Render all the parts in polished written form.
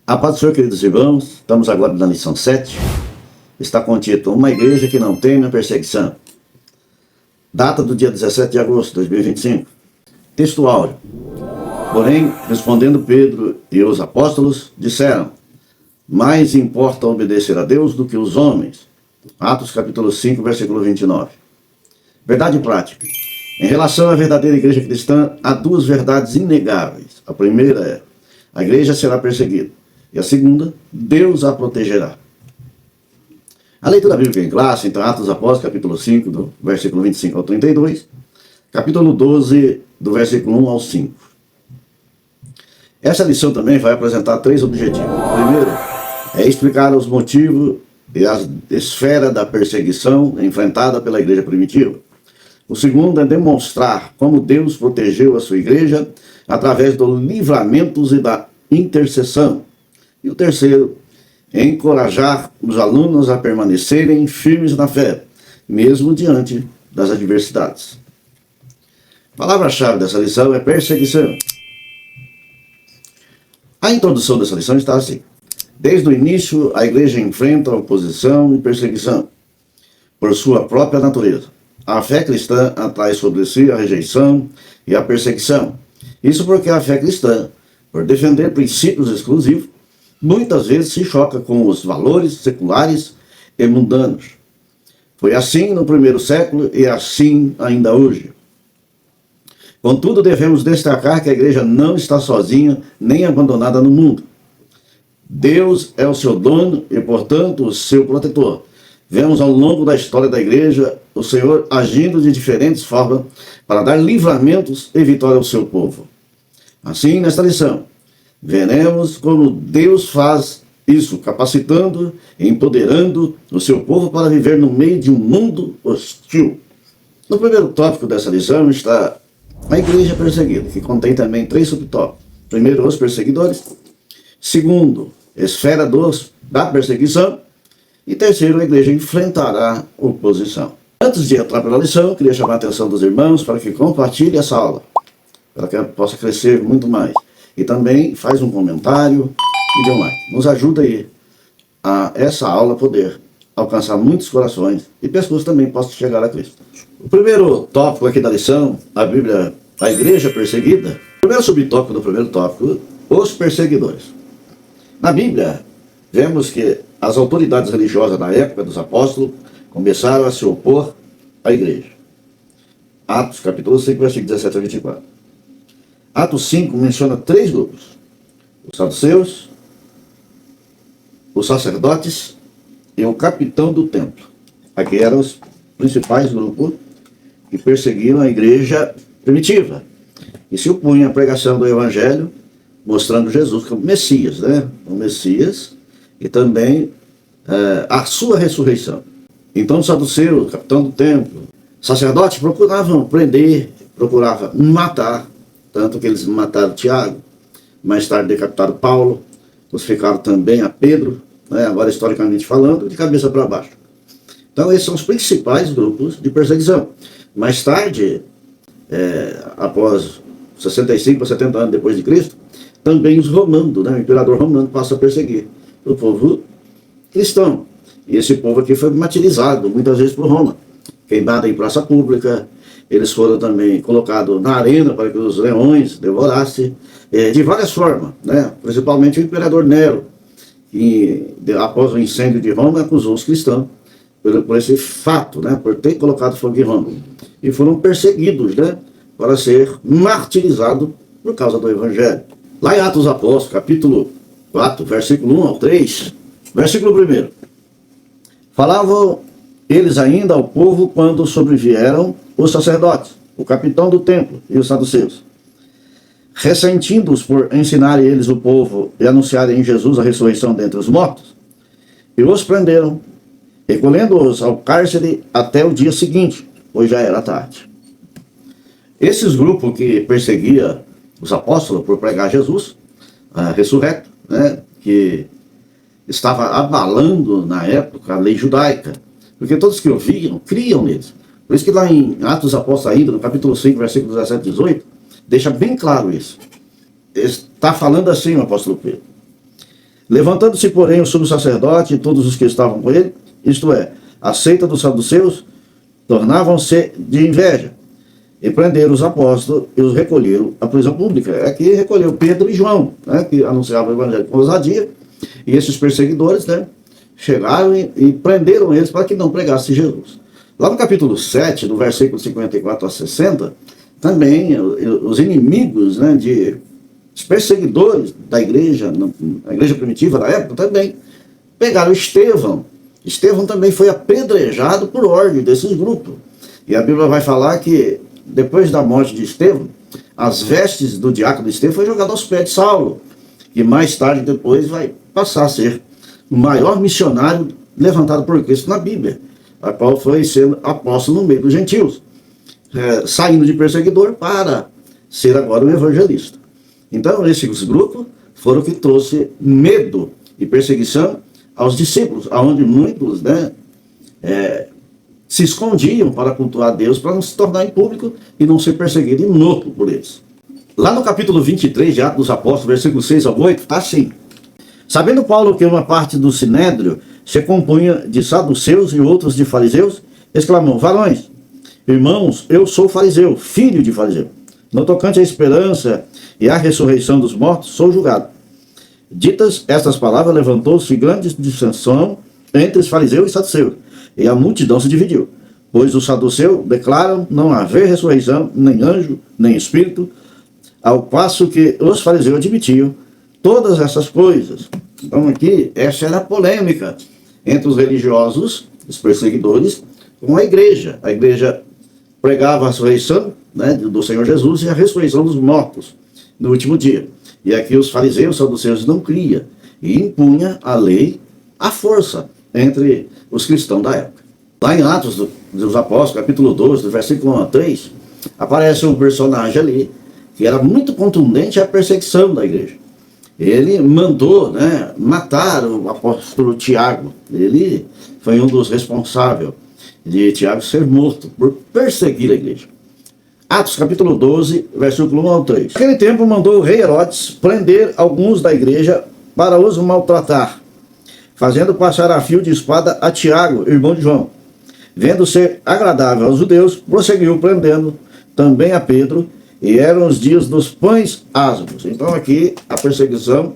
A paz do Senhor, queridos irmãos, estamos agora na lição 7. Está com o título Uma igreja que não teme a perseguição. Data do dia 17 de agosto de 2025. Texto áureo. Porém, respondendo Pedro e os apóstolos, disseram: mais importa obedecer a Deus do que os homens. Atos capítulo 5, versículo 29. Verdade prática. Em relação à verdadeira igreja cristã, há duas verdades inegáveis. A primeira é: a igreja será perseguida. E a segunda, Deus a protegerá. A leitura bíblica em classe, então, Atos dos Apóstolos, capítulo 5, do versículo 25 ao 32, capítulo 12, do versículo 1 ao 5. Essa lição também vai apresentar três objetivos. O primeiro é explicar os motivos e a esfera da perseguição enfrentada pela igreja primitiva. O segundo é demonstrar como Deus protegeu a sua igreja através dos livramentos e da intercessão. E o terceiro é encorajar os alunos a permanecerem firmes na fé, mesmo diante das adversidades. A palavra-chave dessa lição é perseguição. A introdução dessa lição está assim: desde o início, a igreja enfrenta oposição e perseguição por sua própria natureza. A fé cristã atrai sobre si a rejeição e a perseguição. Isso porque a fé cristã, por defender princípios exclusivos, muitas vezes se choca com os valores seculares e mundanos. Foi assim no primeiro século e assim ainda hoje. Contudo, devemos destacar que a igreja não está sozinha nem abandonada no mundo. Deus é o seu dono e, portanto, o seu protetor. Vemos ao longo da história da igreja o Senhor agindo de diferentes formas para dar livramentos e vitória ao seu povo. Assim, nesta lição, veremos como Deus faz isso, capacitando e empoderando o seu povo para viver no meio de um mundo hostil. No primeiro tópico dessa lição está a igreja perseguida, que contém também três subtópicos. Primeiro, os perseguidores. Segundo, esfera da perseguição. E terceiro, a igreja enfrentará oposição. Antes de entrar pela lição, queria chamar a atenção dos irmãos para que compartilhem essa aula, para que ela possa crescer muito mais. E também faz um comentário e dê um like. Nos ajuda aí a essa aula poder alcançar muitos corações e pessoas também possam chegar a Cristo. O primeiro tópico aqui da lição, a Bíblia, a igreja perseguida. O primeiro subtópico do primeiro tópico, os perseguidores. Na Bíblia, vemos que as autoridades religiosas da época dos apóstolos começaram a se opor à igreja. Atos capítulo 5, versículo 17 a 24. Atos 5 menciona três grupos: os saduceus, os sacerdotes e o capitão do templo. Aqui eram os principais grupos que perseguiam a igreja primitiva e se opunham à pregação do evangelho, mostrando Jesus como Messias, o Messias, e também a sua ressurreição. Então os saduceus, o capitão do templo, sacerdotes procuravam prender, procuravam matar. Tanto que eles mataram Tiago, mais tarde decapitaram Paulo, crucificaram também a Pedro, agora historicamente falando, de cabeça para baixo. Então esses são os principais grupos de perseguição. Mais tarde, após 65 a 70 anos depois de Cristo, também os romanos, o imperador romano passa a perseguir o povo cristão. E esse povo aqui foi martirizado muitas vezes por Roma, queimado em praça pública. Eles foram também colocados na arena para que os leões devorassem, de várias formas, principalmente o imperador Nero, que após o incêndio de Roma acusou os cristãos por esse fato, por ter colocado fogo em Roma. E foram perseguidos, para ser martirizados por causa do evangelho. Lá em Atos dos Apóstolos, capítulo 4, versículo 1 ao 3, versículo 1. Falavam eles ainda ao povo quando sobrevieram os sacerdotes, o capitão do templo e os saduceus, ressentindo-os por ensinarem eles o povo e anunciarem em Jesus a ressurreição dentre os mortos, e os prenderam, recolhendo-os ao cárcere até o dia seguinte, pois já era tarde. Esses grupos que perseguiam os apóstolos por pregar Jesus ressurreto, que estava abalando na época a lei judaica, porque todos que ouviam, criam neles. Por isso que lá em Atos dos Apóstolos ainda, no capítulo 5, versículos 17 e 18, deixa bem claro isso. Está falando assim o apóstolo Pedro: Levantando-se, porém, o sumo sacerdote e todos os que estavam com ele, isto é, a seita dos saduceus, tornavam-se de inveja, e prenderam os apóstolos e os recolheram à prisão pública. Aqui recolheu Pedro e João, né, que anunciavam o evangelho com ousadia, e esses perseguidores, né, chegaram e prenderam eles para que não pregassem Jesus. Lá no capítulo 7, do versículo 54 a 60, também os inimigos, né, os perseguidores da igreja, a igreja primitiva da época, também pegaram Estevão. Estevão também foi apedrejado por ordem desses grupos. E a Bíblia vai falar que, depois da morte de Estevão, as vestes do diácono Estevão foi jogada aos pés de Saulo, que mais tarde depois vai passar a ser o maior missionário levantado por Cristo na Bíblia, a qual foi sendo apóstolo no meio dos gentios, saindo de perseguidor para ser agora um evangelista. Então, esses grupos foram que trouxe medo e perseguição aos discípulos, aonde muitos, né, se escondiam para cultuar a Deus, para não se tornar em público e não ser perseguido e morto por eles. Lá no capítulo 23 de Atos dos Apóstolos, versículos 6 ao 8, está assim: sabendo Paulo que uma parte do sinédrio se compunha de saduceus e outros de fariseus, exclamou: varões, irmãos, eu sou fariseu, filho de fariseu. No tocante à esperança e à ressurreição dos mortos, sou julgado. Ditas estas palavras, levantou-se grande dissensão entre os fariseus e saduceus, e a multidão se dividiu. Pois os saduceus declaram não haver ressurreição, nem anjo, nem espírito, ao passo que os fariseus admitiam todas essas coisas. Então aqui, essa era a polêmica entre os religiosos, os perseguidores, com a igreja. A igreja pregava a ressurreição, né, do Senhor Jesus e a ressurreição dos mortos no último dia. E aqui os fariseus, os saduceus não criam e impunha a lei à força entre os cristãos da época. Lá em Atos dos Apóstolos, capítulo 12, do versículo 1 a 3, aparece um personagem ali que era muito contundente à perseguição da igreja. Ele mandou, né, matar o apóstolo Tiago. Ele foi um dos responsáveis de Tiago ser morto por perseguir a igreja. Atos capítulo 12, versículo 1 ao 3. Naquele tempo mandou o rei Herodes prender alguns da igreja para os maltratar, fazendo passar a fio de espada a Tiago, irmão de João. Vendo ser agradável aos judeus, prosseguiu prendendo também a Pedro, e eram os dias dos pães ázimos. Então aqui a perseguição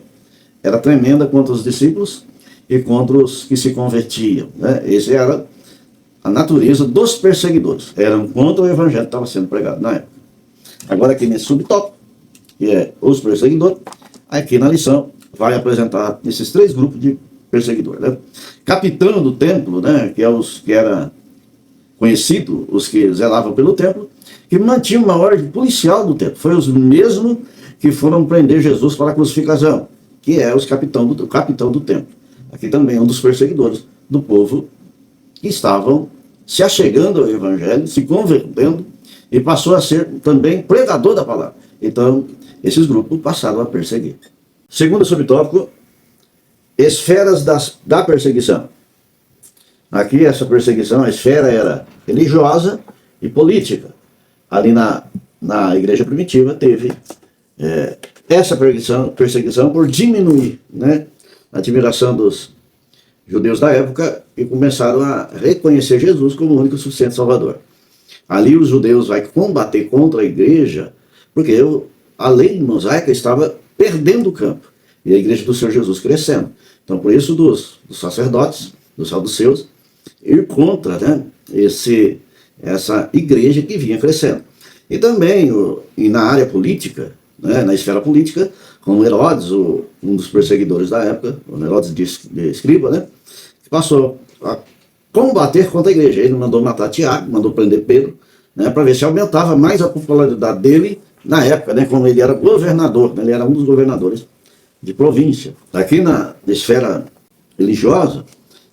era tremenda contra os discípulos e contra os que se convertiam, né? Essa era a natureza dos perseguidores. Eram contra o evangelho que estava sendo pregado na época. Agora aqui nesse subtópico, que é os perseguidores, aqui na lição vai apresentar esses três grupos de perseguidores, né? Capitão do templo, né, que é os que era conhecido, os que zelavam pelo templo, que mantinham uma ordem policial do templo. Foi os mesmos que foram prender Jesus para a crucificação, que é o capitão do templo. Aqui também é um dos perseguidores do povo que estavam se achegando ao evangelho, se convertendo, e passou a ser também pregador da palavra. Então, esses grupos passaram a perseguir. Segundo subtópico, esferas da perseguição. Aqui essa perseguição, a esfera era religiosa e política. Ali na igreja primitiva teve essa perseguição por diminuir, né, a admiração dos judeus da época, e começaram a reconhecer Jesus como o único suficiente Salvador. Ali os judeus vão combater contra a igreja, porque a lei mosaica estava perdendo o campo, e a igreja do Senhor Jesus crescendo. Então por isso dos sacerdotes, dos saduceus, ir contra, né, essa igreja que vinha crescendo. E também na área política, né, na esfera política, como Herodes, um dos perseguidores da época, o Herodes de Escriba, né, que passou a combater contra a igreja. Ele mandou matar Tiago, mandou prender Pedro, né, para ver se aumentava mais a popularidade dele na época, né, como ele era governador, né, ele era um dos governadores de província. Aqui na esfera religiosa,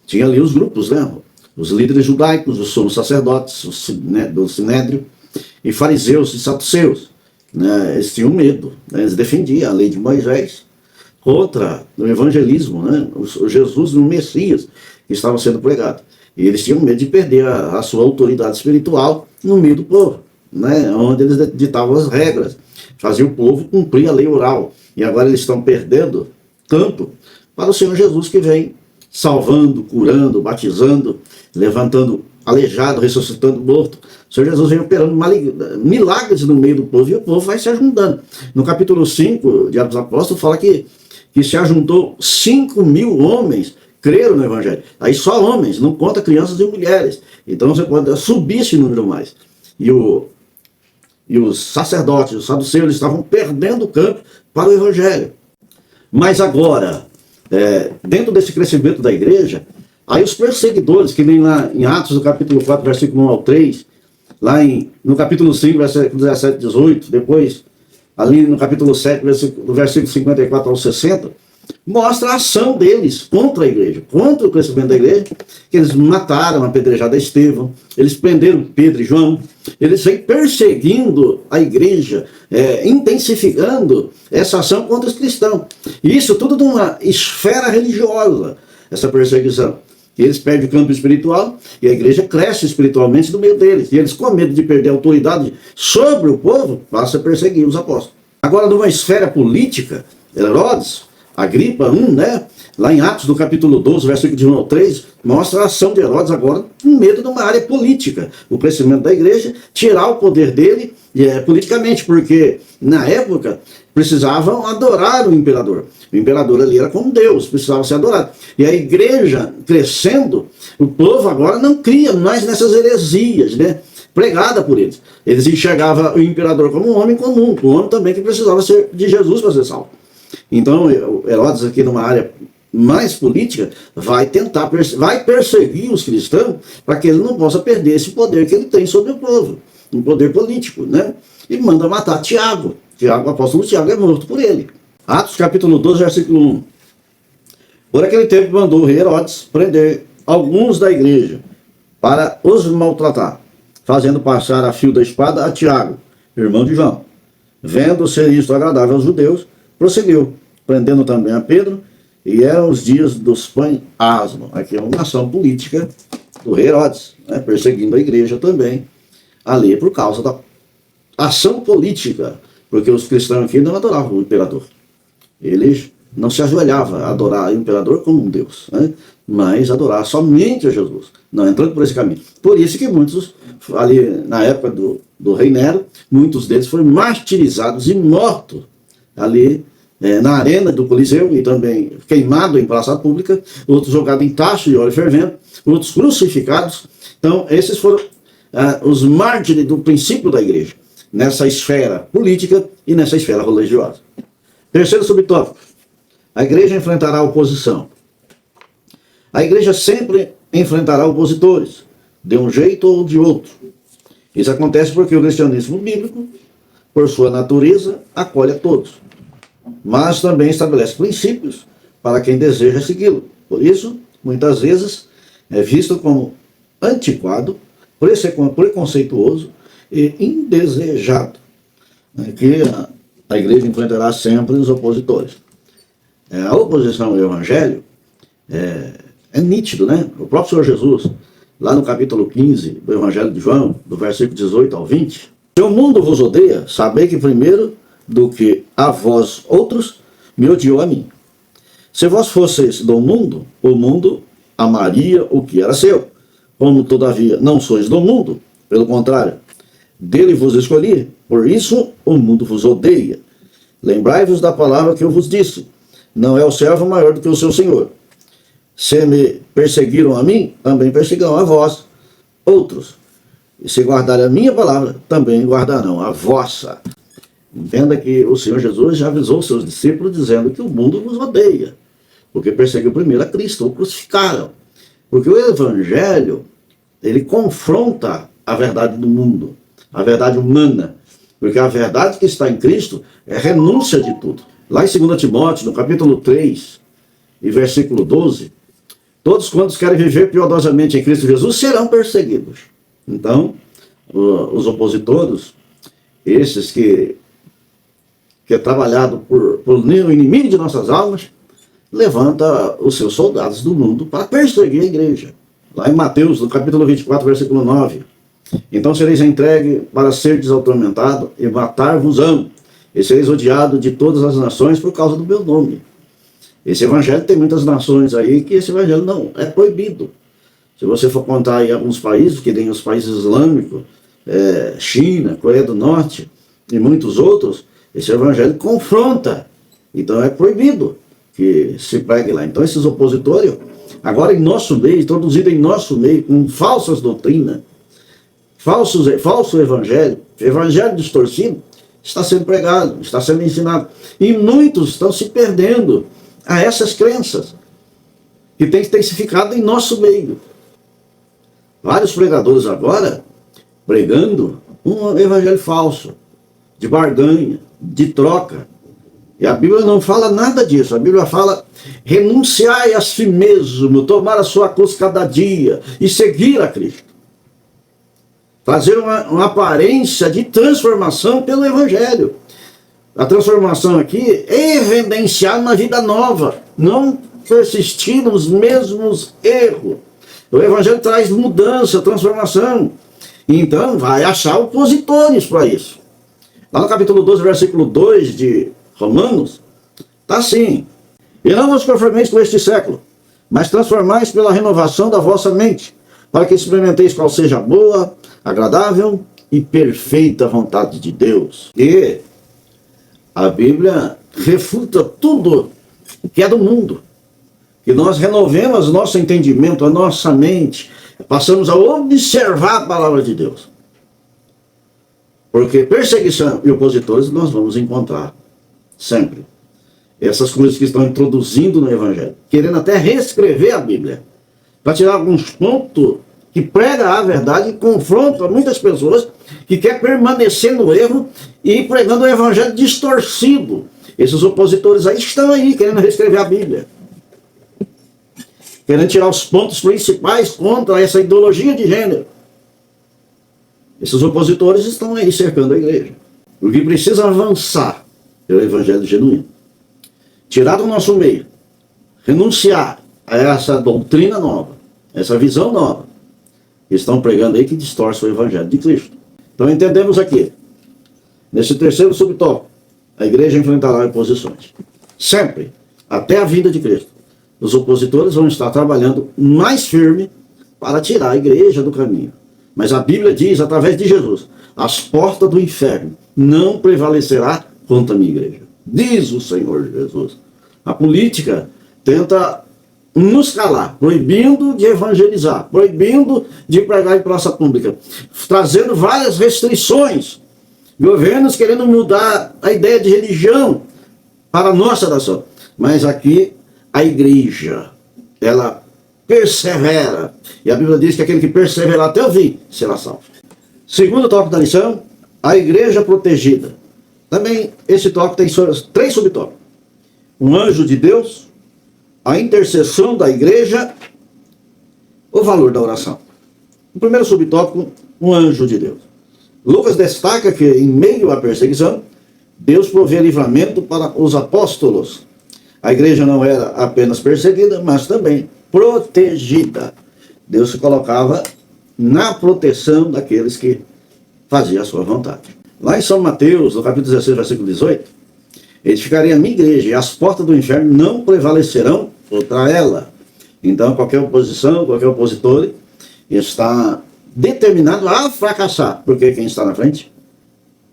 tinha ali os grupos, né, os líderes judaicos, os sumos sacerdotes, do sinédrio, e fariseus e saduceus, né? Eles tinham medo, né? Eles defendiam a lei de Moisés contra o evangelismo, né? O Jesus, o Messias, que estava sendo pregado. E eles tinham medo de perder a sua autoridade espiritual no meio do povo, né? Onde eles ditavam as regras, faziam o povo cumprir a lei oral. E agora eles estão perdendo campo para o Senhor Jesus, que vem salvando, curando, batizando, levantando aleijado, ressuscitando morto. O Senhor Jesus vem operando milagres no meio do povo, e o povo vai se ajuntando. No capítulo 5 de Atos dos Apóstolos fala que se ajuntou 5.000 homens, creram no Evangelho. Aí só homens, não conta crianças e mulheres. Então você pode subir esse número mais. E os sacerdotes, os saduceus, eles estavam perdendo o campo para o Evangelho. Mas agora, dentro desse crescimento da igreja, aí os perseguidores, que vem lá em Atos, no capítulo 4, versículo 1 ao 3, lá no capítulo 5, versículo 17 e 18, depois, ali no capítulo 7, versículo 54 ao 60, mostra a ação deles contra a igreja, contra o crescimento da igreja, que eles mataram, apedrejaram Estevão, eles prenderam Pedro e João, eles vêm perseguindo a igreja, intensificando essa ação contra os cristãos. E isso tudo numa esfera religiosa, essa perseguição. E eles perdem o campo espiritual e a igreja cresce espiritualmente no meio deles. E eles, com medo de perder a autoridade sobre o povo, passam a perseguir os apóstolos. Agora, numa esfera política, Herodes, Agripa 1, né? Lá em Atos, no capítulo 12, versículo de 1 ao 3, mostra a ação de Herodes agora com medo de uma área política. O crescimento da igreja, tirar o poder dele politicamente, porque na época precisavam adorar o imperador. O imperador ali era como Deus, precisava ser adorado. E a igreja crescendo, o povo agora não cria mais nessas heresias, né? Pregada por eles. Eles enxergavam o imperador como um homem comum, um homem também que precisava ser de Jesus para ser salvo. Então, Herodes, aqui numa área mais política, vai perseguir os cristãos para que ele não possa perder esse poder que ele tem sobre o povo, um poder político, né? E manda matar Tiago. O apóstolo Tiago é morto por ele. Atos capítulo 12, versículo 1. Por aquele tempo mandou o rei Herodes prender alguns da igreja para os maltratar, fazendo passar a fio da espada a Tiago, irmão de João. Vendo ser isto agradável aos judeus, prosseguiu, prendendo também a Pedro, e eram os dias dos pães asmos. Aqui é uma ação política do rei Herodes, né, perseguindo a igreja também, ali por causa da ação política, porque os cristãos aqui não adoravam o imperador. Eles não se ajoelhavam a adorar o imperador como um Deus, né, mas adorar somente a Jesus, não entrando por esse caminho. Por isso que muitos, ali na época do rei Nero, muitos deles foram martirizados e mortos ali na arena do Coliseu, e também queimado em praça pública, outros jogados em tacho de óleo fervendo, outros crucificados. Então, esses foram os mártires do princípio da igreja, nessa esfera política e nessa esfera religiosa. Terceiro subtópico: a igreja enfrentará oposição. A igreja sempre enfrentará opositores, de um jeito ou de outro. Isso acontece porque o cristianismo bíblico, por sua natureza, acolhe a todos, mas também estabelece princípios para quem deseja segui-lo. Por isso, muitas vezes, é visto como antiquado, preconceituoso e indesejado, que a igreja enfrentará sempre os opositores. A oposição ao evangelho é nítido, né? O próprio Senhor Jesus, lá no capítulo 15 do Evangelho de João, do versículo 18 ao 20, se o mundo vos odeia, sabei que primeiro do que a vós outros, me odiou a mim. Se vós fosseis do mundo, o mundo amaria o que era seu. Como, todavia, não sois do mundo, pelo contrário, dele vos escolhi, por isso o mundo vos odeia. Lembrai-vos da palavra que eu vos disse, não é o servo maior do que o seu senhor. Se me perseguiram a mim, também perseguirão a vós, outros. E se guardarem a minha palavra, também guardarão a vossa. Entenda que o Senhor Jesus já avisou seus discípulos dizendo que o mundo vos odeia, porque perseguiu primeiro a Cristo, o crucificaram. Porque o Evangelho, ele confronta a verdade do mundo, a verdade humana, porque a verdade que está em Cristo é renúncia de tudo. Lá em 2 Timóteo, no capítulo 3, e versículo 12, todos quantos querem viver piedosamente em Cristo Jesus serão perseguidos. Então, os opositores, esses que é trabalhado por o inimigo de nossas almas, levanta os seus soldados do mundo para perseguir a igreja. Lá em Mateus, no capítulo 24, versículo 9. Então sereis entregue para serdes atormentado e matar-vos-ão, e sereis odiado de todas as nações por causa do meu nome. Esse evangelho tem muitas nações aí que esse evangelho não é proibido. Se você for contar aí alguns países, que tem os países islâmicos, China, Coreia do Norte e muitos outros, esse evangelho confronta. Então é proibido que se pregue lá. Então esses opositores, agora em nosso meio, introduzido em nosso meio, com falsas doutrinas, falso evangelho distorcido, está sendo pregado, está sendo ensinado. E muitos estão se perdendo a essas crenças, que tem intensificado em nosso meio. Vários pregadores agora, pregando um evangelho falso, de barganha, de troca. E a Bíblia não fala nada disso. A Bíblia fala: renunciai a si mesmo, tomar a sua cruz cada dia e seguir a Cristo. Fazer uma aparência de transformação pelo evangelho. A transformação aqui é evidenciar uma vida nova, não persistir nos mesmos erros. O evangelho traz mudança, transformação. Então vai achar opositores para isso. Lá no capítulo 12, versículo 2 de Romanos, está assim: e não vos conformeis com este século, mas transformais pela renovação da vossa mente, para que experimenteis qual seja a boa, agradável e perfeita vontade de Deus. E a Bíblia refuta tudo que é do mundo. Que nós renovemos nosso entendimento, a nossa mente, passamos a observar a palavra de Deus. Porque perseguição e opositores nós vamos encontrar sempre. Essas coisas que estão introduzindo no Evangelho, querendo até reescrever a Bíblia, para tirar alguns pontos que prega a verdade e confronta muitas pessoas que querem permanecer no erro e pregando o Evangelho distorcido. Esses opositores aí estão aí, querendo reescrever a Bíblia, querendo tirar os pontos principais contra essa ideologia de gênero. Esses opositores estão aí cercando a igreja. O que precisa avançar é o evangelho genuíno. Tirar do nosso meio, renunciar a essa doutrina nova, essa visão nova, que estão pregando aí, que distorce o evangelho de Cristo. Então entendemos aqui, nesse terceiro subtópico, a igreja enfrentará oposições. Sempre, até a vinda de Cristo. Os opositores vão estar trabalhando mais firme para tirar a igreja do caminho. Mas a Bíblia diz, através de Jesus: as portas do inferno não prevalecerá contra a minha igreja. Diz o Senhor Jesus. A política tenta nos calar, proibindo de evangelizar, proibindo de pregar em praça pública, trazendo várias restrições. Governos querendo mudar a ideia de religião para a nossa nação. Mas aqui a igreja, ela persevera. E a Bíblia diz que aquele que perseverar até o fim será salvo. Segundo tópico da lição, a igreja protegida. Também esse tópico tem 3 subtópicos. Um anjo de Deus, a intercessão da igreja, o valor da oração. O primeiro subtópico, um anjo de Deus. Lucas destaca que em meio à perseguição, Deus provê livramento para os apóstolos. A igreja não era apenas perseguida, mas também protegida. Deus se colocava na proteção daqueles que faziam a sua vontade. Lá em São Mateus, no capítulo 16, versículo 18, edificarei a minha igreja e as portas do inferno não prevalecerão contra ela. Então qualquer oposição, qualquer opositor está determinado a fracassar, porque quem está na frente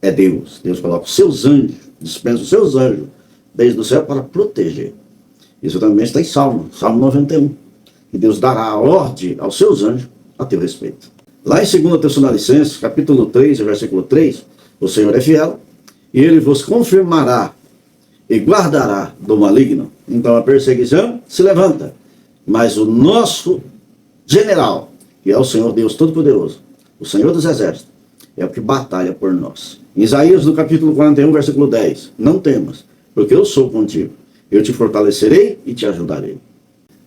é Deus. Deus coloca os seus anjos, dispensa os seus anjos desde o céu para proteger. Isso também está em Salmo 91. Que Deus dará a ordem aos seus anjos a teu respeito. Lá em 2 Tessalonicenses, capítulo 3, versículo 3, o Senhor é fiel, e Ele vos confirmará e guardará do maligno. Então a perseguição se levanta, mas o nosso general, que é o Senhor Deus Todo-Poderoso, o Senhor dos Exércitos, é o que batalha por nós. Em Isaías, no capítulo 41, versículo 10, não temas, porque eu sou contigo, eu te fortalecerei e te ajudarei.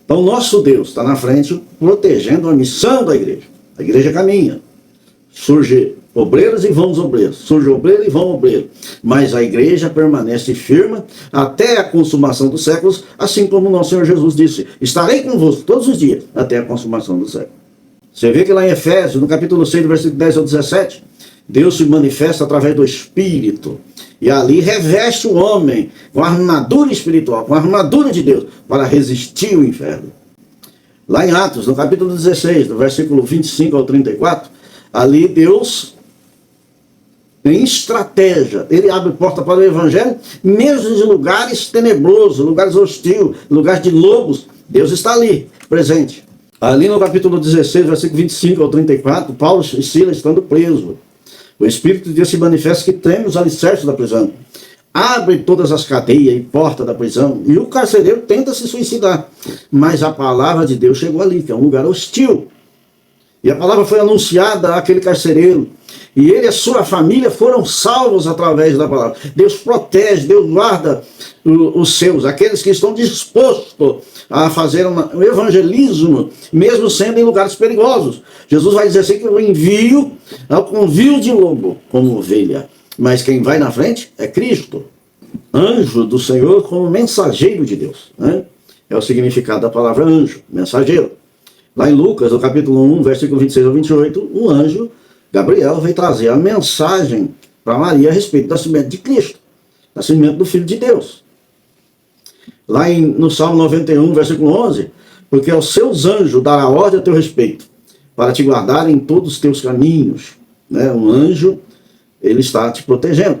Então nosso Deus está na frente, protegendo a missão da igreja. A igreja caminha, surge obreiros e vão obreiros, surge obreiro e vão obreiro, mas a igreja permanece firme até a consumação dos séculos, assim como o nosso Senhor Jesus disse: estarei convosco todos os dias até a consumação do século. Você vê que lá em Efésios, no capítulo 6, versículo 10 ao 17, Deus se manifesta através do Espírito. E ali reveste o homem com a armadura espiritual, com a armadura de Deus, para resistir o inferno. Lá em Atos, no capítulo 16, do versículo 25 ao 34, ali Deus tem estratégia. Ele abre porta para o evangelho, mesmo em lugares tenebrosos, lugares hostis, lugares de lobos. Deus está ali, presente. Ali no capítulo 16, versículo 25 ao 34, Paulo e Silas estando presos. O Espírito de Deus se manifesta que treme os alicerces da prisão. Abre todas as cadeias e portas da prisão. E o carcereiro tenta se suicidar. Mas a palavra de Deus chegou ali, que é um lugar hostil. E a palavra foi anunciada àquele carcereiro. E ele e a sua família foram salvos através da palavra. Deus protege, Deus guarda os seus, aqueles que estão dispostos a fazer um evangelismo, mesmo sendo em lugares perigosos. Jesus vai dizer assim que eu envio ao convívio de lobo como ovelha. Mas quem vai na frente é Cristo, anjo do Senhor como mensageiro de Deus. Né? É o significado da palavra anjo, mensageiro. Lá em Lucas, no capítulo 1, versículo 26 ao 28, um anjo, Gabriel, veio trazer a mensagem para Maria a respeito do nascimento de Cristo, nascimento do Filho de Deus. Lá no Salmo 91, versículo 11, porque aos seus anjos dará ordem a teu respeito, para te guardar em todos os teus caminhos. Né? Um anjo, ele está te protegendo.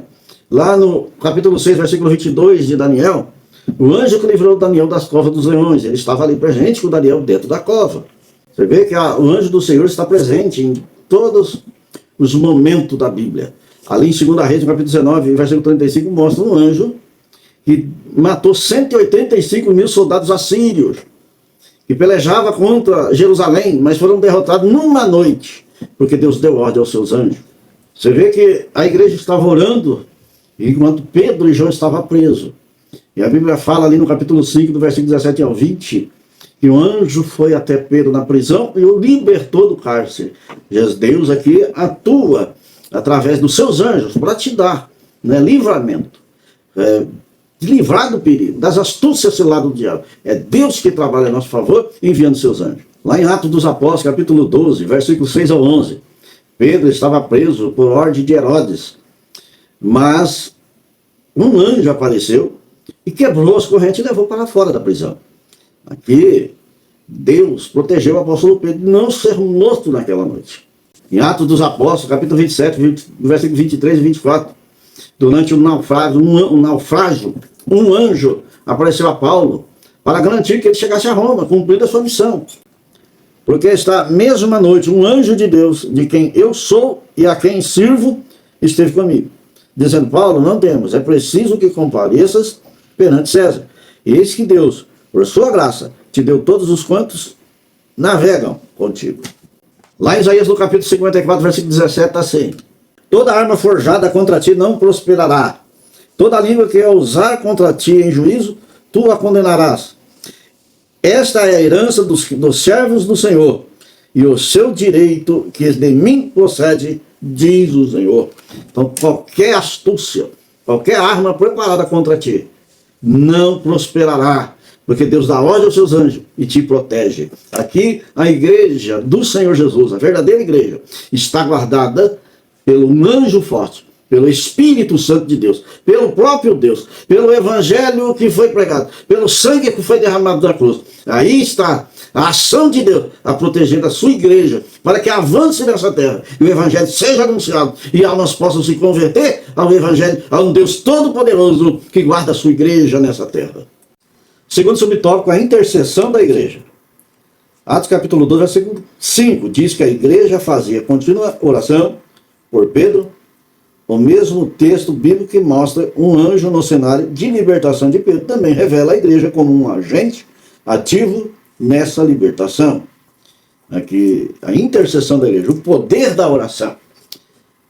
Lá no capítulo 6, versículo 22 de Daniel, o anjo que livrou Daniel das covas dos leões, ele estava ali presente com Daniel dentro da cova. Você vê que o anjo do Senhor está presente em todos os momentos da Bíblia. Ali em 2 Reis, no capítulo 19, versículo 35, mostra um anjo que matou 185 mil soldados assírios, que pelejava contra Jerusalém, mas foram derrotados numa noite, porque Deus deu ordem aos seus anjos. Você vê que a igreja estava orando, enquanto Pedro e João estavam presos. E a Bíblia fala ali no capítulo 5, do versículo 17 ao 20, que o anjo foi até Pedro na prisão e o libertou do cárcere. Deus aqui atua através dos seus anjos para te dar, né, livramento, de livrar do perigo, das astúcias seladas do diabo. É Deus que trabalha a nosso favor, enviando seus anjos. Lá em Atos dos Apóstolos, capítulo 12, versículos 6 ao 11, Pedro estava preso por ordem de Herodes, mas um anjo apareceu e quebrou as correntes e levou para fora da prisão. Aqui, Deus protegeu o apóstolo Pedro de não ser morto naquela noite. Em Atos dos Apóstolos, capítulo 27, versículos 23 e 24, durante um naufrágio, um anjo apareceu a Paulo para garantir que ele chegasse a Roma, cumprindo a sua missão. Porque esta mesma noite, um anjo de Deus, de quem eu sou e a quem sirvo, esteve comigo, dizendo: Paulo, não temos, é preciso que compareças perante César. E eis que Deus, por sua graça, te deu todos os quantos navegam contigo. Lá em Isaías, no capítulo 54, versículo 17, está assim: toda arma forjada contra ti não prosperará. Toda língua que ousar contra ti em juízo, tu a condenarás. Esta é a herança dos servos do Senhor, e o seu direito que de mim procede, diz o Senhor. Então, qualquer astúcia, qualquer arma preparada contra ti, não prosperará, porque Deus dá ordem aos seus anjos e te protege. Aqui, a igreja do Senhor Jesus, a verdadeira igreja, está guardada pelo anjo forte, pelo Espírito Santo de Deus, pelo próprio Deus, pelo evangelho que foi pregado, pelo sangue que foi derramado da cruz. Aí está a ação de Deus a proteger a sua igreja, para que avance nessa terra e o evangelho seja anunciado e almas possam se converter ao evangelho, a um Deus todo-poderoso que guarda a sua igreja nessa terra. Segundo subtópico, a intercessão da igreja. Atos capítulo 2, versículo 5, diz que a igreja fazia contínua oração por Pedro. O mesmo texto bíblico que mostra um anjo no cenário de libertação de Pedro também revela a igreja como um agente ativo nessa libertação. Aqui, a intercessão da igreja, o poder da oração.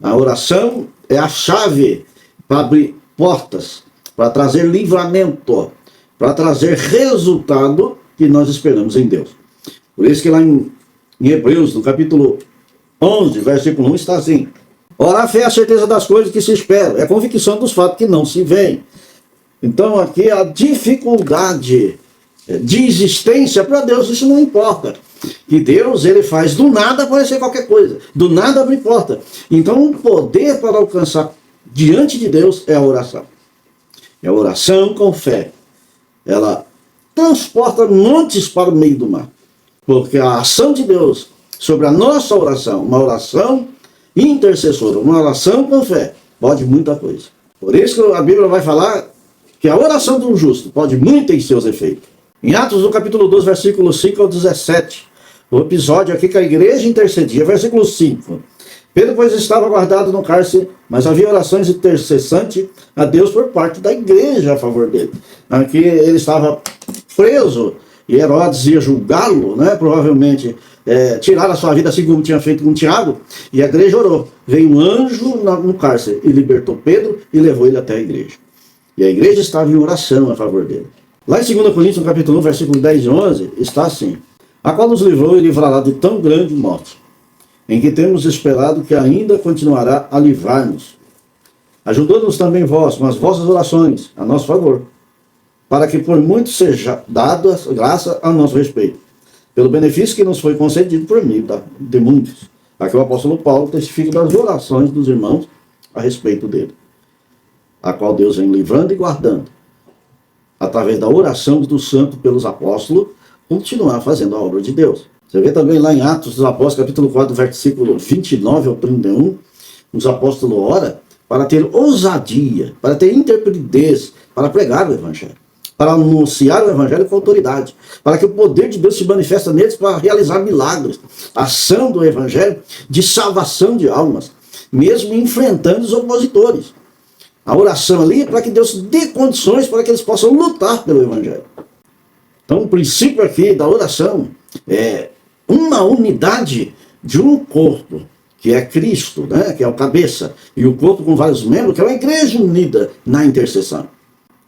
A oração é a chave para abrir portas, para trazer livramento, para trazer resultado que nós esperamos em Deus. Por isso que lá em Hebreus, no capítulo 11, versículo 1, está assim: ora, a fé é a certeza das coisas que se esperam, é a convicção dos fatos que não se veem. Então aqui a dificuldade de existência para Deus, isso não importa. Que Deus, ele faz do nada aparecer qualquer coisa, do nada abre porta. Então o poder para alcançar diante de Deus é a oração. É a oração com fé. Ela transporta montes para o meio do mar. Porque a ação de Deus sobre a nossa oração, uma oração intercessora, uma oração com fé, pode muita coisa. Por isso que a Bíblia vai falar que a oração de um justo pode muito em seus efeitos. Em Atos, no capítulo 12, versículo 5 ao 17, o episódio aqui que a igreja intercedia, versículo 5. Pedro, pois, estava guardado no cárcere, mas havia orações intercessantes a Deus por parte da igreja a favor dele. Aqui ele estava preso e Herodes ia julgá-lo, né? Provavelmente tirar a sua vida, assim como tinha feito com Tiago, e a igreja orou. Veio um anjo no cárcere e libertou Pedro e levou ele até a igreja. E a igreja estava em oração a favor dele. Lá em 2 Coríntios, no capítulo 1, versículo 10 e 11, está assim: a qual nos livrou e livrará de tão grande morte, em que temos esperado que ainda continuará a livrar-nos. Ajudou-nos também vós, com as vossas orações, a nosso favor, para que por muito seja dada graça a nosso respeito, pelo benefício que nos foi concedido por mim, de muitos. Aqui o apóstolo Paulo testifica das orações dos irmãos a respeito dele, a qual Deus vem livrando e guardando, através da oração do santo pelos apóstolos, continuar fazendo a obra de Deus. Você vê também lá em Atos dos Apóstolos, capítulo 4, versículo 29 ao 31, os apóstolos oram para ter ousadia, para ter intrepidez, para pregar o evangelho, para anunciar o evangelho com autoridade, para que o poder de Deus se manifeste neles para realizar milagres, a ação do evangelho de salvação de almas, mesmo enfrentando os opositores. A oração ali é para que Deus dê condições para que eles possam lutar pelo evangelho. Então o princípio aqui da oração é uma unidade de um corpo, que é Cristo, né, que é o cabeça, e o corpo com vários membros, que é uma igreja unida na intercessão.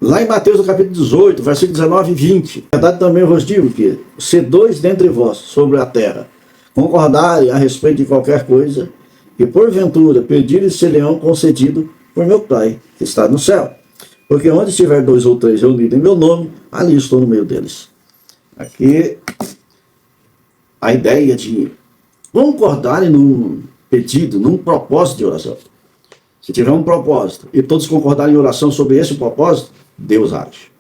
Lá em Mateus, no capítulo 18, versículo 19 e 20, na verdade também vos digo que se dois dentre vós sobre a terra concordarem a respeito de qualquer coisa, que porventura pedirem ser-lhe-ão concedido por meu Pai, que está no céu. Porque onde estiver 2 ou 3 reunidos em meu nome, ali estou no meio deles. Aqui a ideia de concordarem num pedido, num propósito de oração. Se tiver um propósito e todos concordarem em oração sobre esse propósito, Deus age.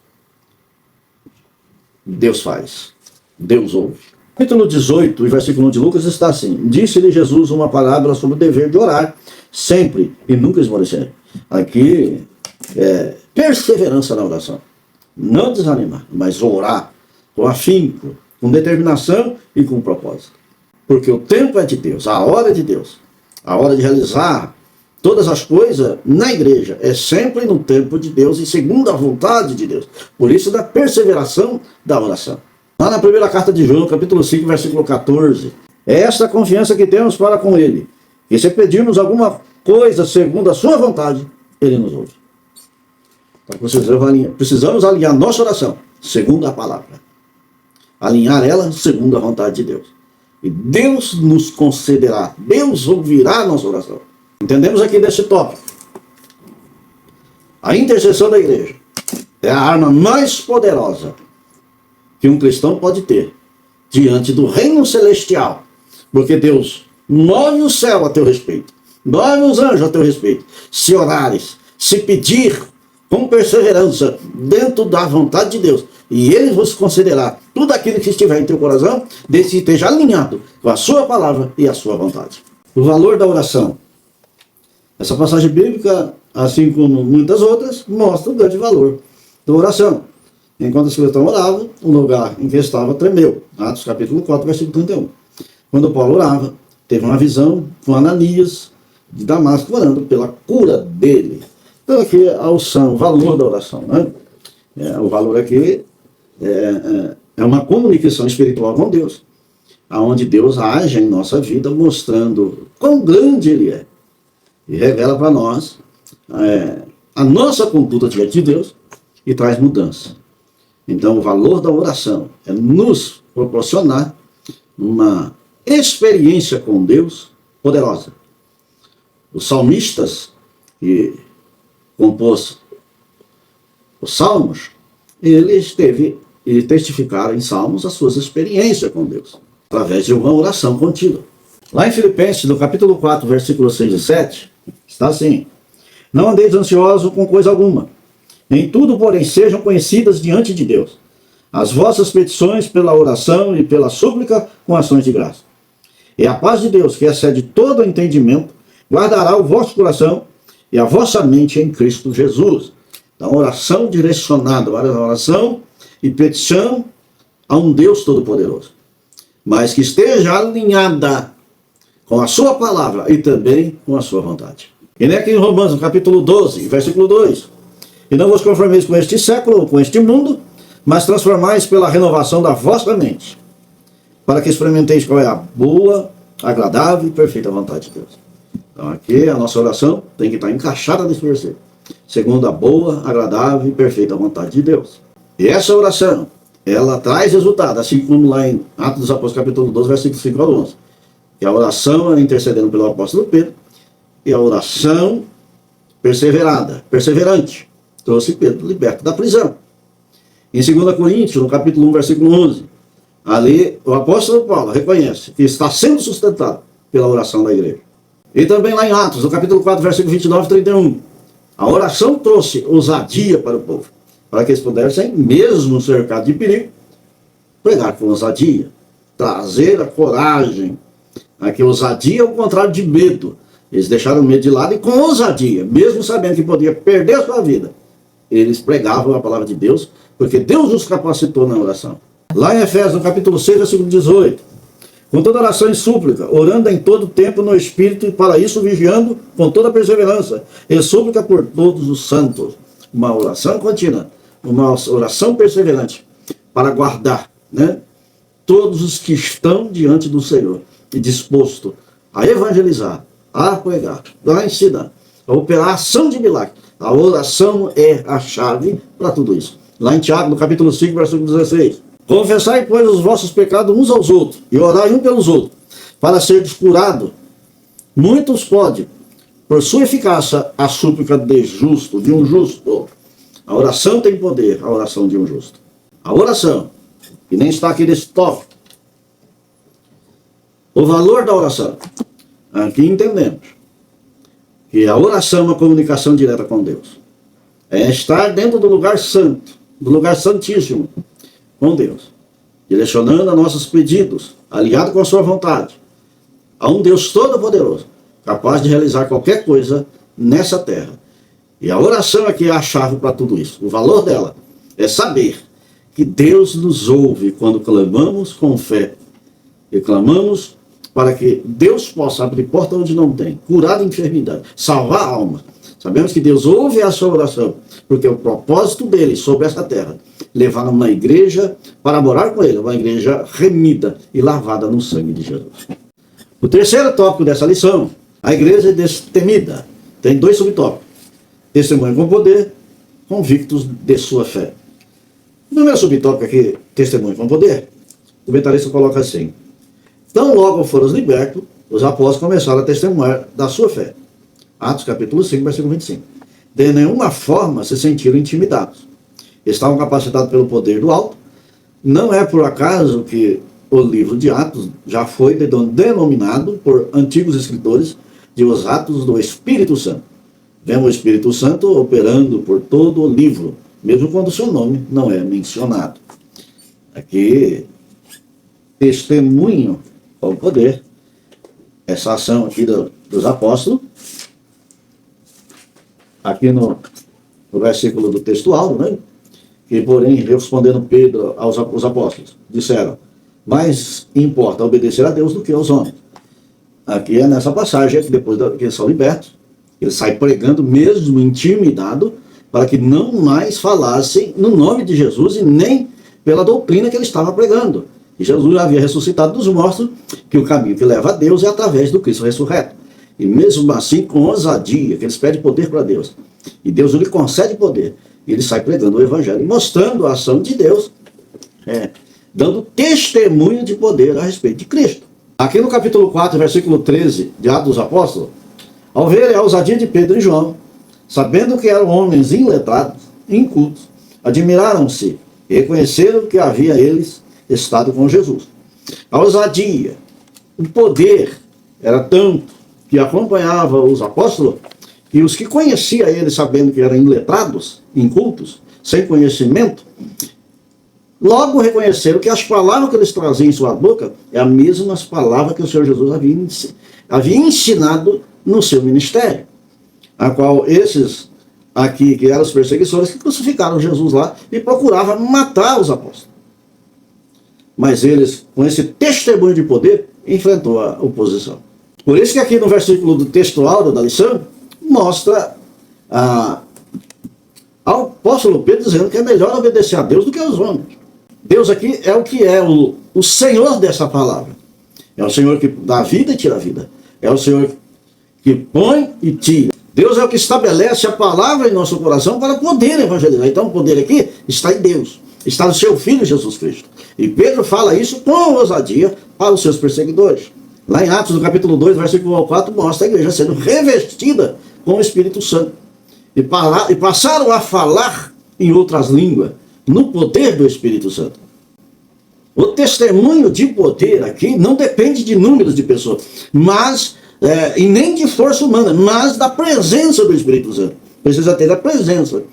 Deus faz. Deus ouve. Capítulo 18, versículo 1 de Lucas está assim: disse-lhe Jesus uma parábola sobre o dever de orar sempre e nunca esmorecer. Aqui é perseverança na oração. Não desanimar, mas orar com afinco, com determinação e com propósito. Porque o tempo é de Deus, a hora é de Deus. A hora de realizar todas as coisas na igreja é sempre no tempo de Deus e segundo a vontade de Deus. Por isso da perseveração da oração. Lá na primeira carta de João, capítulo 5, versículo 14. É esta a confiança que temos para com Ele, que se pedirmos alguma coisa segundo a sua vontade, Ele nos ouve. Então precisamos alinhar nossa oração segundo a palavra. Alinhar ela segundo a vontade de Deus. E Deus nos concederá, Deus ouvirá a nossa oração. Entendemos aqui desse tópico. A intercessão da igreja é a arma mais poderosa que um cristão pode ter diante do reino celestial. Porque Deus move o céu a teu respeito, move os anjos a teu respeito. Se orares, se pedir com perseverança dentro da vontade de Deus, e Ele vos concederá tudo aquilo que estiver em teu coração, desde que esteja alinhado com a sua palavra e a sua vontade. O valor da oração. Essa passagem bíblica, assim como muitas outras, mostra o grande valor da oração. Enquanto os cristãos oravam, o lugar em que estava tremeu. Atos capítulo 4, versículo 31. Quando Paulo orava, teve uma visão com Ananias de Damasco orando pela cura dele. Então aqui a unção, o valor da oração. Né? O valor aqui é uma comunicação espiritual com Deus, onde Deus age em nossa vida, mostrando quão grande Ele é. E revela para nós a nossa conduta diante de Deus e traz mudança. Então o valor da oração é nos proporcionar uma experiência com Deus poderosa. Os salmistas que compôs os salmos, eles testificaram em salmos as suas experiências com Deus, através de uma oração contínua. Lá em Filipenses, no capítulo 4, versículos 6 e 7, está assim: Não andeis ansiosos com coisa alguma. Em tudo, porém, sejam conhecidas diante de Deus as vossas petições pela oração e pela súplica com ações de graça. E a paz de Deus, que excede todo o entendimento, guardará o vosso coração e a vossa mente em Cristo Jesus. Então, oração direcionada, oração e petição a um Deus Todo-Poderoso, mas que esteja alinhada com a sua palavra e também com a sua vontade. E nem aqui em Romanos, capítulo 12, versículo 2. E não vos conformeis com este século ou com este mundo, mas transformais pela renovação da vossa mente, para que experimenteis qual é a boa, agradável e perfeita vontade de Deus. Então aqui a nossa oração tem que estar encaixada nesse versículo, segundo a boa, agradável e perfeita vontade de Deus. E essa oração, ela traz resultado, assim como lá em Atos dos Apóstolos, capítulo 12, versículo 5 ao 11. Que a oração é intercedendo pelo apóstolo Pedro, e a oração perseverante, trouxe Pedro liberto da prisão. Em 2 Coríntios, no capítulo 1, versículo 11, ali o apóstolo Paulo reconhece que está sendo sustentado pela oração da igreja. E também lá em Atos, no capítulo 4, versículo 29 e 31, a oração trouxe ousadia para o povo, para que eles pudessem, mesmo cercados de perigo, pregar com ousadia, trazer a coragem. Aqui, ousadia é o contrário de medo. Eles deixaram o medo de lado e com ousadia, mesmo sabendo que podia perder a sua vida, eles pregavam a palavra de Deus, porque Deus os capacitou na oração. Lá em Efésios, no capítulo 6, versículo 18, com toda oração e súplica, orando em todo tempo no Espírito, e para isso vigiando com toda perseverança, e súplica por todos os santos. Uma oração contínua, uma oração perseverante, para guardar, né, todos os que estão diante do Senhor, e disposto a evangelizar, a pregar, a ensinar, a operar a ação de milagre. A oração é a chave para tudo isso. Lá em Tiago, no capítulo 5, versículo 16. Confessai, pois, os vossos pecados uns aos outros, e orai um pelos outros, para seres curados. Muitos podem, por sua eficácia, a súplica de um justo. A oração tem poder, a oração de um justo. A oração, que nem está aqui nesse tópico. O valor da oração. Aqui entendemos que a oração é uma comunicação direta com Deus. É estar dentro do lugar santo, do lugar santíssimo, com Deus, direcionando a nossos pedidos, aliado com a sua vontade, a um Deus todo-poderoso, capaz de realizar qualquer coisa nessa terra. E a oração aqui é a chave para tudo isso. O valor dela é saber que Deus nos ouve quando clamamos com fé. E clamamos para que Deus possa abrir porta onde não tem, curar a enfermidade, salvar a alma. Sabemos que Deus ouve a sua oração, porque o propósito dele sobre essa terra, levar uma igreja para morar com ele, uma igreja remida e lavada no sangue de Jesus. O terceiro tópico dessa lição, a igreja é destemida. Tem dois subtópicos: testemunho com poder, convictos de sua fé. O primeiro subtópico aqui, testemunho com poder, o comentarista coloca assim: tão logo foram libertos, os apóstolos começaram a testemunhar da sua fé. Atos capítulo 5, versículo 25. De nenhuma forma se sentiram intimidados. Estavam capacitados pelo poder do alto. Não é por acaso que o livro de Atos já foi denominado por antigos escritores de os Atos do Espírito Santo. Vemos o Espírito Santo operando por todo o livro, mesmo quando o seu nome não é mencionado. Aqui, testemunho com poder, essa ação aqui dos apóstolos, aqui no versículo do texto áureo, né? Que, porém, respondendo Pedro aos apóstolos, disseram: mais importa obedecer a Deus do que aos homens. Aqui é nessa passagem que depois que eles são libertos, eles saem pregando, mesmo intimidado, para que não mais falassem no nome de Jesus e nem pela doutrina que ele estava pregando. E Jesus havia ressuscitado dos mortos, que o caminho que leva a Deus é através do Cristo ressurreto. E mesmo assim, com ousadia, que eles pedem poder para Deus, e Deus lhe concede poder, e ele sai pregando o Evangelho, mostrando a ação de Deus, dando testemunho de poder a respeito de Cristo. Aqui no capítulo 4, versículo 13 de Atos dos Apóstolos, ao verem a ousadia de Pedro e João, sabendo que eram homens iletrados, incultos, admiraram-se e reconheceram que havia eles estado com Jesus. A ousadia, o poder era tanto que acompanhava os apóstolos, E os que conheciam ele, sabendo que eram iletrados, incultos, sem conhecimento, logo reconheceram que as palavras que eles traziam em sua boca é as mesmas palavras que o Senhor Jesus havia ensinado no seu ministério, a qual esses aqui, que eram os perseguidores, que crucificaram Jesus lá e procuravam matar os apóstolos. Mas eles, com esse testemunho de poder, enfrentou a oposição. Por isso que aqui no versículo do texto áudio da lição, mostra ao apóstolo Pedro dizendo que é melhor obedecer a Deus do que aos homens. Deus aqui é o que é o Senhor dessa palavra. É o Senhor que dá vida e tira a vida. É o Senhor que põe e tira. Deus é o que estabelece a palavra em nosso coração para poder evangelizar. Então o poder aqui está em Deus. Está no seu Filho Jesus Cristo. E Pedro fala isso com ousadia para os seus perseguidores. Lá em Atos, no capítulo 2, versículo 4, mostra a igreja sendo revestida com o Espírito Santo. E passaram a falar em outras línguas, no poder do Espírito Santo. O testemunho de poder aqui não depende de números de pessoas, mas e nem de força humana, mas da presença do Espírito Santo. Precisa ter a presença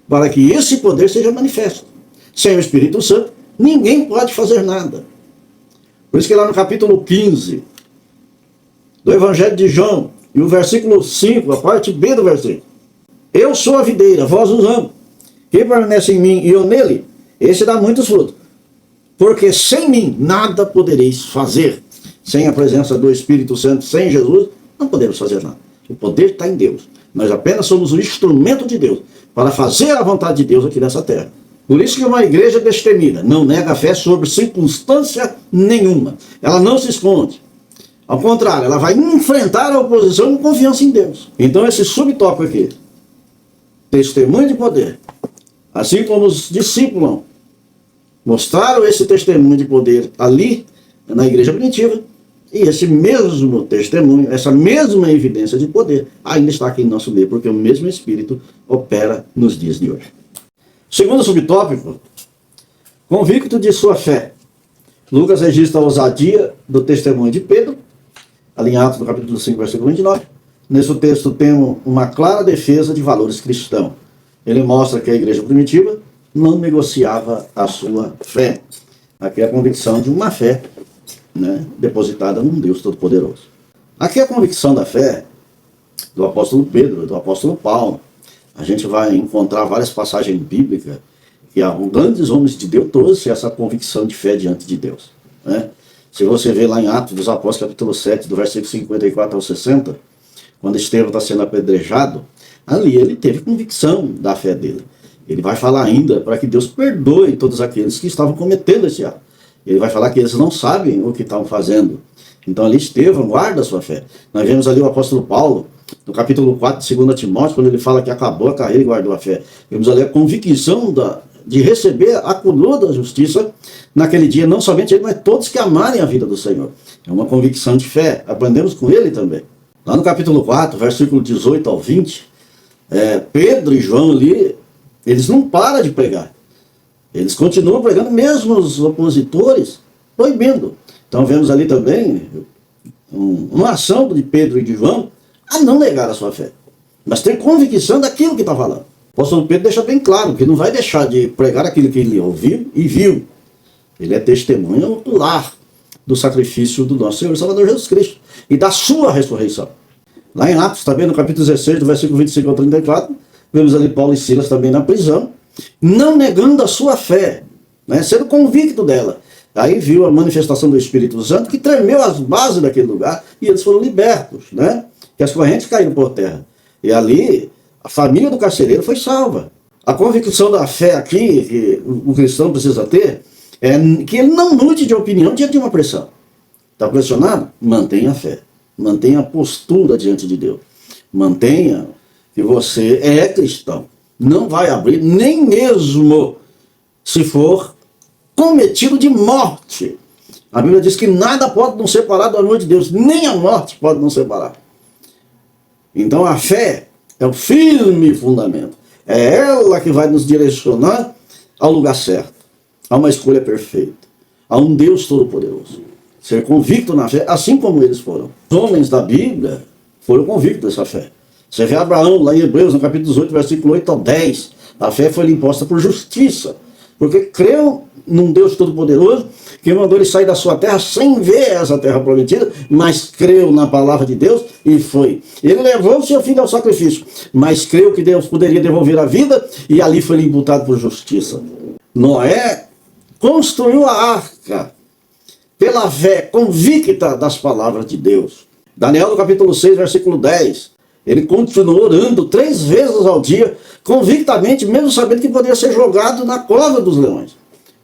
para que esse poder seja manifesto. Sem o Espírito Santo, ninguém pode fazer nada. Por isso que lá no capítulo 15 do Evangelho de João, e o versículo 5, a parte B do versículo: eu sou a videira, vós os ramos. Quem permanece em mim e eu nele, esse dá muitos frutos. Porque sem mim nada podereis fazer. Sem a presença do Espírito Santo, sem Jesus, não podemos fazer nada. O poder está em Deus. Nós apenas somos o instrumento de Deus para fazer a vontade de Deus aqui nessa terra. Por isso que uma igreja destemida não nega a fé sobre circunstância nenhuma. Ela não se esconde. Ao contrário, ela vai enfrentar a oposição com confiança em Deus. Então esse subtópico aqui, testemunho de poder, assim como os discípulos mostraram esse testemunho de poder ali na igreja primitiva, e esse mesmo testemunho, essa mesma evidência de poder ainda está aqui em nosso meio, porque o mesmo Espírito opera nos dias de hoje. Segundo subtópico, convicto de sua fé. Lucas registra a ousadia do testemunho de Pedro, ali em Atos, no capítulo 5, versículo 29. Nesse texto temos uma clara defesa de valores cristãos. Ele mostra que a igreja primitiva não negociava a sua fé. Aqui é a convicção de uma fé, depositada num Deus Todo-Poderoso. Aqui é a convicção da fé do apóstolo Pedro, do apóstolo Paulo. A gente vai encontrar várias passagens bíblicas que grandes homens de Deus trouxeram essa convicção de fé diante de Deus. Se você vê lá em Atos dos Apóstolos, capítulo 7, do versículo 54 ao 60, quando Estevão está sendo apedrejado, ali ele teve convicção da fé dele. Ele vai falar ainda para que Deus perdoe todos aqueles que estavam cometendo esse ato. Ele vai falar que eles não sabem o que estão fazendo. Então ali Estevão guarda a sua fé. Nós vemos ali o apóstolo Paulo, no capítulo 4 de 2 Timóteo, quando ele fala que acabou a carreira e guardou a fé. Vemos ali a convicção de receber a coroa da justiça naquele dia, não somente ele, mas todos que amarem a vida do Senhor. É uma convicção de fé. Aprendemos com ele também. Lá no capítulo 4, versículo 18 ao 20, Pedro e João ali, eles não param de pregar. Eles continuam pregando, mesmo os opositores proibindo. Então vemos ali também uma ação de Pedro e de João a não negar a sua fé, mas ter convicção daquilo que está falando. O apóstolo Pedro deixa bem claro que não vai deixar de pregar aquilo que ele ouviu e viu. Ele é testemunha ocular do sacrifício do nosso Senhor e Salvador Jesus Cristo e da sua ressurreição. Lá em Atos, também no capítulo 16, do versículo 25 ao 34, vemos ali Paulo e Silas também na prisão, não negando a sua fé, sendo convicto dela. Aí viu a manifestação do Espírito Santo que tremeu as bases daquele lugar e eles foram libertos, que as correntes caíram por terra. E ali a família do carcereiro foi salva. A convicção da fé aqui, que o cristão precisa ter, é que ele não mude de opinião diante de uma pressão. Está pressionado? Mantenha a fé. Mantenha a postura diante de Deus. Mantenha que você é cristão. Não vai abrir, nem mesmo se for cometido de morte. A Bíblia diz que nada pode nos separar do amor de Deus, nem a morte pode nos separar. Então a fé é o firme fundamento. É ela que vai nos direcionar ao lugar certo, a uma escolha perfeita, a um Deus Todo-Poderoso. Ser convicto na fé, assim como eles foram. Os homens da Bíblia foram convictos dessa fé. Você vê Abraão lá em Hebreus, no capítulo 18, versículo 8 ao 10. A fé foi-lhe imposta por justiça, porque creu num Deus Todo-Poderoso, que mandou ele sair da sua terra sem ver essa terra prometida, mas creu na palavra de Deus e foi. Ele levou o seu filho ao sacrifício, mas creu que Deus poderia devolver a vida e ali foi imputado por justiça. Noé construiu a arca pela fé convicta das palavras de Deus. Daniel, no capítulo 6, versículo 10, ele continuou orando 3 vezes ao dia, convictamente, mesmo sabendo que poderia ser jogado na cova dos leões.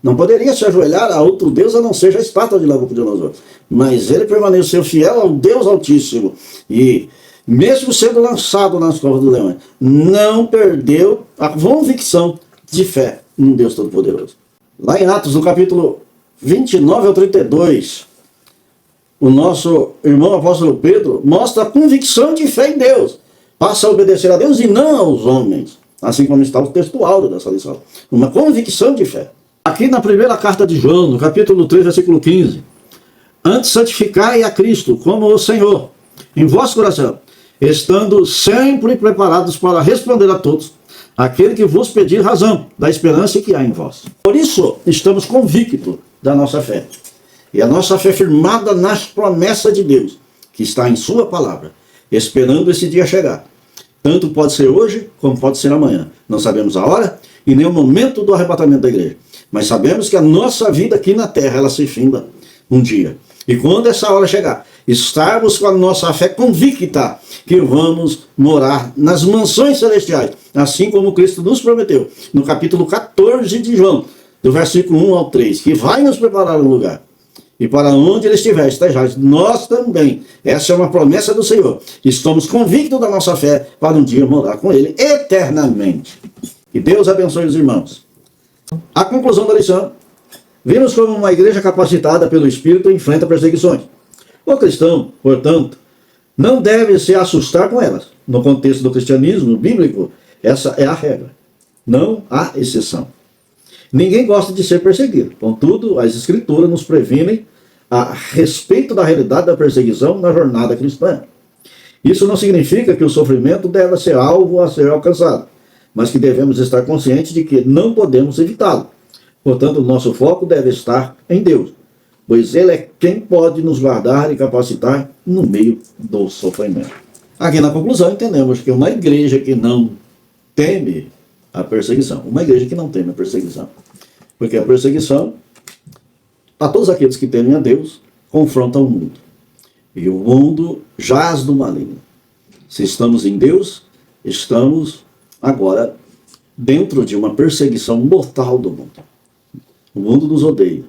Não poderia se ajoelhar a outro Deus a não ser a estátua de Nabucodonosor. Mas ele permaneceu fiel ao Deus Altíssimo. E, mesmo sendo lançado nas covas dos leões, não perdeu a convicção de fé num Deus Todo-Poderoso. Lá em Atos, no capítulo 29 ao 32, o nosso irmão apóstolo Pedro mostra a convicção de fé em Deus. Passa a obedecer a Deus e não aos homens. Assim como está o texto áureo dessa lição. Uma convicção de fé. Aqui na primeira carta de João, no capítulo 3, versículo 15. Antes santificai a Cristo como o Senhor em vosso coração, estando sempre preparados para responder a todos, aquele que vos pedir razão da esperança que há em vós. Por isso, estamos convictos da nossa fé. E a nossa fé firmada nas promessas de Deus, que está em sua palavra, esperando esse dia chegar. Tanto pode ser hoje, como pode ser amanhã. Não sabemos a hora e nem o momento do arrebatamento da igreja. Mas sabemos que a nossa vida aqui na terra, ela se finda um dia. E quando essa hora chegar, estarmos com a nossa fé convicta que vamos morar nas mansões celestiais, assim como Cristo nos prometeu, no capítulo 14 de João, do versículo 1 ao 3, que vai nos preparar um lugar. E para onde ele estiver, estejais nós também. Essa é uma promessa do Senhor. Estamos convictos da nossa fé para um dia morar com ele eternamente. Que Deus abençoe os irmãos. A conclusão da lição: vimos como uma igreja capacitada pelo Espírito enfrenta perseguições. O cristão, portanto, não deve se assustar com elas. No contexto do cristianismo bíblico, essa é a regra. Não há exceção. Ninguém gosta de ser perseguido. Contudo, as Escrituras nos previnem a respeito da realidade da perseguição na jornada cristã. Isso não significa que o sofrimento deve ser algo a ser alcançado, mas que devemos estar conscientes de que não podemos evitá-lo. Portanto, o nosso foco deve estar em Deus, pois Ele é quem pode nos guardar e capacitar no meio do sofrimento. Aqui na conclusão entendemos que uma igreja que não teme a perseguição, porque a perseguição, a todos aqueles que temem a Deus, confronta o mundo. E o mundo jaz do maligno. Se estamos em Deus, estamos agora dentro de uma perseguição mortal do mundo. O mundo nos odeia.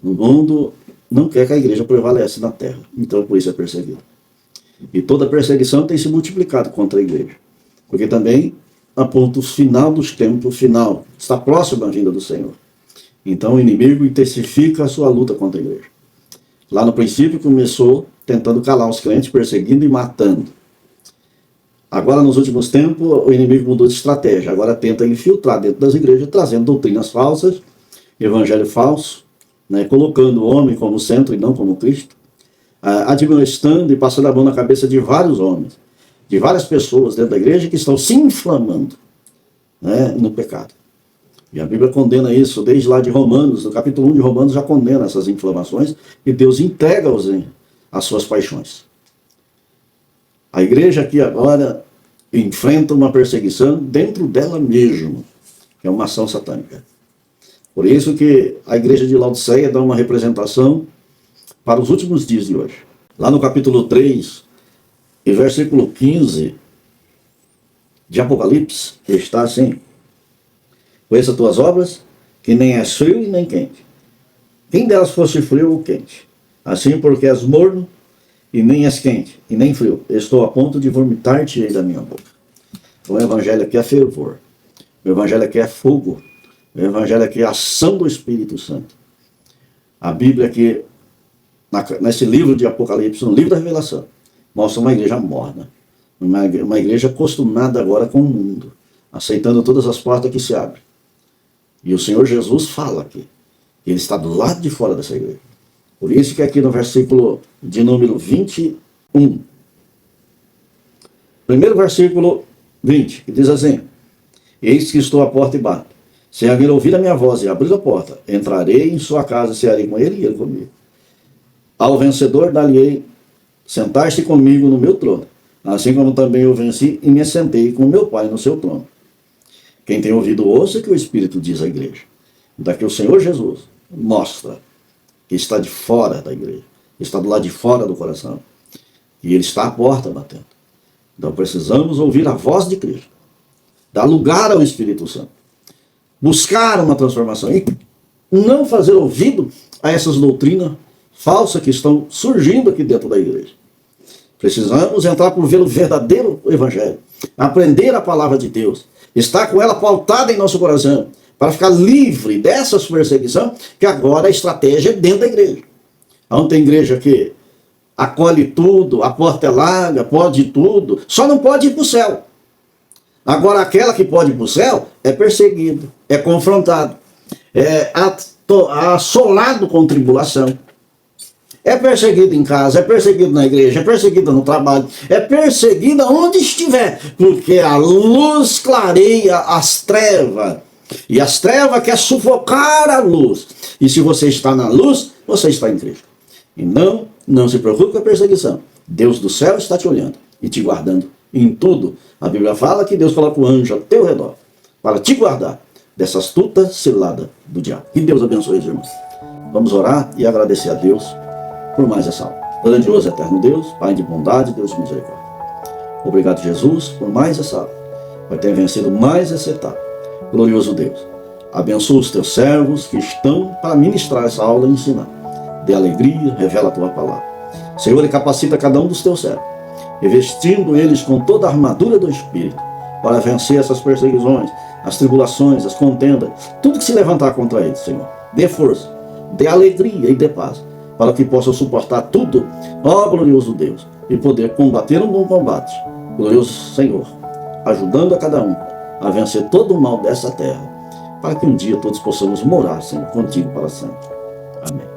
O mundo não quer que a igreja prevaleça na terra. Então, por isso é perseguido. E toda perseguição tem se multiplicado contra a igreja. Porque também aponta o final dos tempos, final. Está próximo à vinda do Senhor. Então, o inimigo intensifica a sua luta contra a igreja. Lá no princípio começou tentando calar os crentes, perseguindo e matando. Agora, nos últimos tempos, o inimigo mudou de estratégia. Agora tenta infiltrar dentro das igrejas, trazendo doutrinas falsas, evangelho falso, né, colocando o homem como centro e não como Cristo, admoestando e passando a mão na cabeça de vários homens, de várias pessoas dentro da igreja que estão se inflamando, né, no pecado. E a Bíblia condena isso desde lá de Romanos, no capítulo 1 de Romanos já condena essas inflamações e Deus entrega-os às suas paixões. A igreja aqui agora enfrenta uma perseguição dentro dela mesma, que é uma ação satânica. Por isso que a igreja de Laodiceia dá uma representação para os últimos dias de hoje. Lá no capítulo 3, e versículo 15 de Apocalipse, está assim: conheça as tuas obras, que nem és frio e nem quente. Quem delas fosse frio ou quente? Assim, porque és morno, e nem és quente, e nem frio, estou a ponto de vomitar-te da minha boca. O evangelho aqui é fervor. O evangelho aqui é fogo. O evangelho aqui é ação do Espírito Santo. A Bíblia aqui, nesse livro de Apocalipse, no livro da Revelação, mostra uma igreja morna. Uma igreja acostumada agora com o mundo, aceitando todas as portas que se abrem. E o Senhor Jesus fala aqui, que Ele está do lado de fora dessa igreja. Por isso que aqui no versículo de número 21, Primeiro versículo 20, que diz assim: eis que estou à porta e bato. Se alguém ouvir a minha voz e abrir a porta, entrarei em sua casa e cearei com ele e ele comigo. Ao vencedor dar-lhe-ei sentar-se comigo no meu trono, assim como também eu venci e me assentei com meu Pai no seu trono. Quem tem ouvido, ouça que o Espírito diz à igreja. Daqui o Senhor Jesus mostra que está de fora da igreja, está do lado de fora do coração, e ele está à porta batendo. Então precisamos ouvir a voz de Cristo, dar lugar ao Espírito Santo, buscar uma transformação e não fazer ouvido a essas doutrinas falsas que estão surgindo aqui dentro da igreja. Precisamos entrar por ver o verdadeiro evangelho, aprender a palavra de Deus, estar com ela pautada em nosso coração, para ficar livre dessas perseguições, que agora a estratégia é dentro da igreja. Onde tem igreja que acolhe tudo, a porta é larga, pode tudo, só não pode ir para o céu. Agora aquela que pode ir para o céu é perseguido, é confrontado, é assolado com tribulação. É perseguido em casa, é perseguido na igreja, é perseguido no trabalho, é perseguido onde estiver, porque a luz clareia as trevas, e as trevas querem sufocar a luz. E se você está na luz, você está em Cristo. E não se preocupe com a perseguição. Deus do céu está te olhando e te guardando em tudo. A Bíblia fala que Deus coloca o anjo ao teu redor para te guardar dessa astuta cilada do diabo. Que Deus abençoe os irmãos. Vamos orar e agradecer a Deus por mais essa aula. Grandioso eterno Deus, Pai de bondade, Deus de misericórdia. Obrigado, Jesus, por mais essa aula, por ter vencido mais essa etapa. Glorioso Deus, abençoa os teus servos que estão para ministrar essa aula e ensinar. Dê alegria, revela a tua palavra. Senhor, e capacita cada um dos teus servos, revestindo eles com toda a armadura do Espírito, para vencer essas perseguições, as tribulações, as contendas, tudo que se levantar contra eles, Senhor. Dê força, dê alegria e dê paz, para que possam suportar tudo, ó glorioso Deus, e poder combater um bom combate. Glorioso Senhor, ajudando a cada um a vencer todo o mal dessa terra, para que um dia todos possamos morar, Senhor, contigo para sempre. Amém.